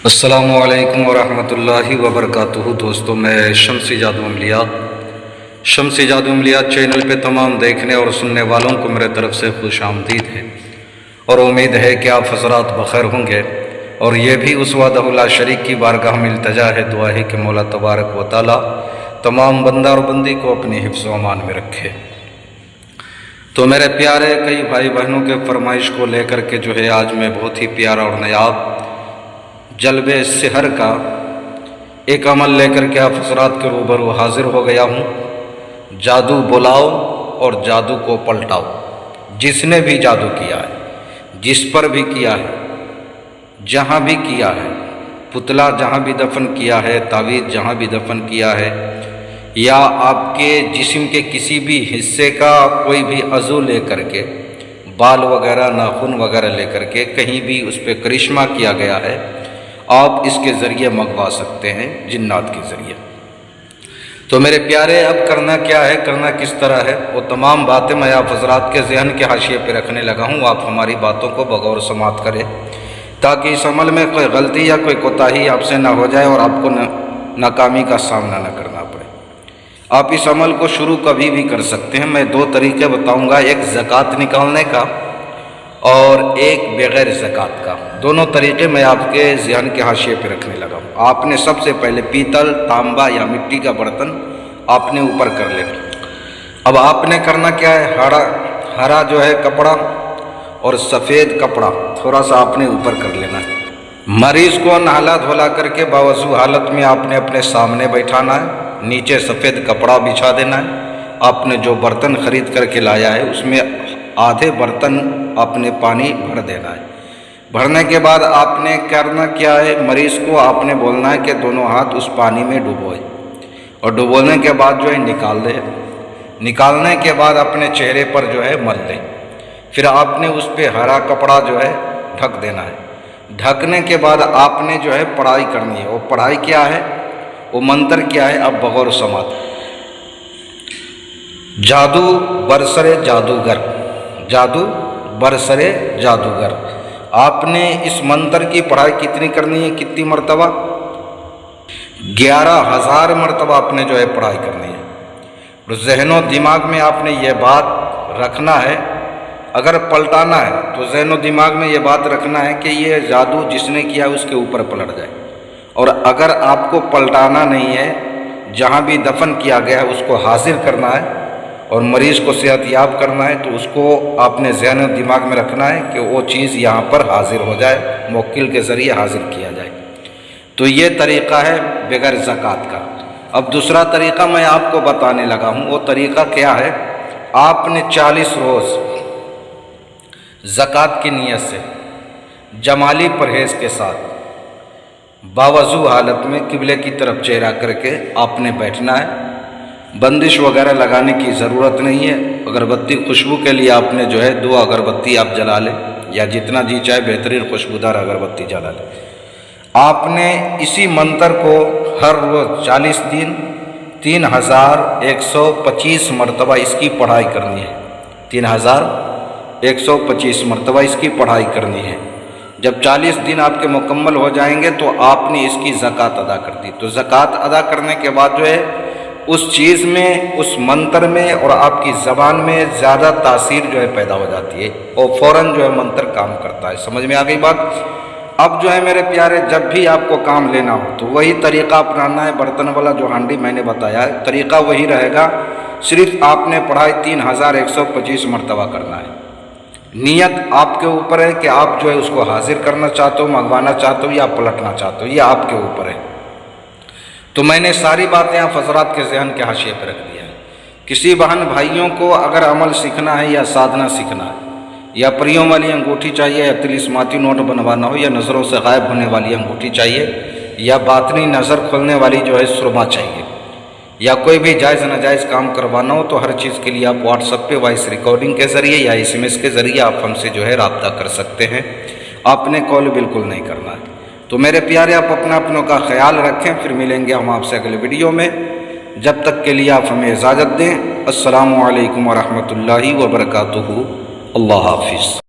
السلام علیکم ورحمۃ اللہ وبرکاتہ۔ دوستوں، میں شمسی جادو عملیات چینل پہ تمام دیکھنے اور سننے والوں کو میرے طرف سے خوش آمدید ہے، اور امید ہے کہ آپ حضرات بخیر ہوں گے۔ اور یہ بھی اس وحدہ لا شریک کی بارگاہ میں التجا ہے، دعا ہے کہ مولا تبارک و تعالی تمام بندہ اور بندی کو اپنی حفظ و امان میں رکھے۔ تو میرے پیارے کئی بھائی بہنوں کے فرمائش کو لے کر کے آج میں بہت ہی پیارا اور نایاب جلب سحر کا ایک عمل لے کر کے آپ حضرات کے روبرو حاضر ہو گیا ہوں۔ جادو بلاؤ اور جادو کو پلٹاؤ۔ جس نے بھی جادو کیا ہے، جس پر بھی کیا ہے، جہاں بھی کیا ہے، پتلا جہاں بھی دفن کیا ہے، تعویذ جہاں بھی دفن کیا ہے، یا آپ کے جسم کے کسی بھی حصے کا کوئی بھی عضو لے کر کے، بال وغیرہ ناخن وغیرہ لے کر کے کہیں بھی اس پہ کرشمہ کیا گیا ہے، آپ اس کے ذریعے منگوا سکتے ہیں، جنات کے ذریعے۔ تو میرے پیارے، اب کرنا کیا ہے، کرنا کس طرح ہے، وہ تمام باتیں میں آپ حضرات کے ذہن کے حاشیے پہ رکھنے لگا ہوں۔ آپ ہماری باتوں کو بغور سماعت کریں تاکہ اس عمل میں کوئی غلطی یا کوئی کوتاہی آپ سے نہ ہو جائے اور آپ کو ناکامی کا سامنا نہ کرنا پڑے۔ آپ اس عمل کو شروع کبھی بھی کر سکتے ہیں۔ میں دو طریقے بتاؤں گا، ایک زکوٰۃ نکالنے کا اور ایک بغیر زکوٰۃ کا۔ دونوں طریقے میں آپ کے ذہن کے حاشیے پہ رکھنے لگا ہوں۔ آپ نے سب سے پہلے پیتل، تانبا یا مٹی کا برتن آپ نے اوپر کر لینا۔ اب آپ نے کرنا کیا ہے، ہرا کپڑا اور سفید کپڑا تھوڑا سا آپ نے اوپر کر لینا ہے۔ مریض کو نہلا دھولا کر کے باوضو حالت میں آپ نے اپنے سامنے بیٹھانا ہے، نیچے سفید کپڑا بچھا دینا ہے۔ آپ نے جو برتن خرید کر کے لایا ہے اس میں آدھے برتن آپ نے پانی بھر دینا ہے۔ بھرنے کے بعد آپ نے کرنا کیا ہے، مریض کو آپ نے بولنا ہے کہ دونوں ہاتھ اس پانی میں ڈبوئے، اور ڈبونے کے بعد نکال دے۔ نکالنے کے بعد اپنے چہرے پر مل دے۔ پھر آپ نے اس پہ ہرا کپڑا ڈھک دینا ہے۔ ڈھکنے کے بعد آپ نے پڑھائی کرنی ہے۔ وہ پڑھائی کیا ہے، وہ منتر کیا ہے، اب بغور سماعت۔ جادو برسر جادوگر، جادو برسر جادوگر۔ آپ نے اس منتر کی پڑھائی کتنی کرنی ہے، کتنی مرتبہ؟ 11,000 مرتبہ آپ نے پڑھائی کرنی ہے۔ اور ذہن و دماغ میں آپ نے یہ بات رکھنا ہے، اگر پلٹانا ہے تو ذہن و دماغ میں یہ بات رکھنا ہے کہ یہ جادو جس نے کیا اس کے اوپر پلٹ جائے۔ اور اگر آپ کو پلٹانا نہیں ہے، جہاں بھی دفن کیا گیا ہے اس کو حاضر کرنا ہے اور مریض کو صحت یاب کرنا ہے، تو اس کو آپ نے ذہن و دماغ میں رکھنا ہے کہ وہ چیز یہاں پر حاضر ہو جائے، موکل کے ذریعے حاضر کیا جائے۔ تو یہ طریقہ ہے بغیر زکوٰۃ کا۔ اب دوسرا طریقہ میں آپ کو بتانے لگا ہوں۔ وہ طریقہ کیا ہے، آپ نے 40 روز زکوٰۃ کی نیت سے جمالی پرہیز کے ساتھ باوضو حالت میں قبلے کی طرف چہرہ کر کے آپ نے بیٹھنا ہے۔ بندش وغیرہ لگانے کی ضرورت نہیں ہے۔ اگربتی خوشبو کے لیے آپ نے 2 اگربتی آپ جلا لیں، یا جتنا جی چاہے بہترین خوشبودار اگربتی جلا لیں۔ آپ نے اسی منتر کو ہر روز 40 دن 3125 مرتبہ اس کی پڑھائی کرنی ہے۔ 3125 مرتبہ اس کی پڑھائی کرنی ہے۔ جب 40 دن آپ کے مکمل ہو جائیں گے تو آپ نے اس کی زکوٰۃ ادا کر دی۔ تو زکوٰۃ ادا کرنے کے بعد اس چیز میں، اس منتر میں اور آپ کی زبان میں زیادہ تاثیر پیدا ہو جاتی ہے، اور فوراً منتر کام کرتا ہے۔ سمجھ میں آ گئی بات؟ اب میرے پیارے، جب بھی آپ کو کام لینا ہو تو وہی طریقہ اپنانا ہے۔ برتن والا جو ہانڈی میں نے بتایا ہے، طریقہ وہی رہے گا، صرف آپ نے پڑھائی 3125 مرتبہ کرنا ہے۔ نیت آپ کے اوپر ہے کہ آپ اس کو حاضر کرنا چاہتے ہو، منگوانا چاہتے ہو یا پلٹنا چاہتے ہو، یہ آپ کے اوپر ہے۔ تو میں نے ساری باتیں آپ حضرات کے ذہن کے حاشیے پہ رکھ دیا ہے۔ کسی بہن بھائیوں کو اگر عمل سیکھنا ہے یا سادھنا سیکھنا ہے، یا پریوں والی انگوٹھی چاہیے، یا طلسماتی نوٹ بنوانا ہو، یا نظروں سے غائب ہونے والی انگوٹھی چاہیے، یا باطنی نظر کھولنے والی سرما چاہیے، یا کوئی بھی جائز ناجائز کام کروانا ہو، تو ہر چیز کے لیے آپ واٹس ایپ پہ وائس ریکارڈنگ کے ذریعے یا SMS کے ذریعے آپ ہم سے رابطہ کر سکتے ہیں۔ آپ نے کال بالکل نہیں کرنا ہے۔ تو میرے پیارے، آپ اپنوں کا خیال رکھیں، پھر ملیں گے ہم آپ سے اگلے ویڈیو میں۔ جب تک کے لیے آپ ہمیں اجازت دیں۔ السلام علیکم ورحمۃ اللہ وبرکاتہ۔ اللہ حافظ۔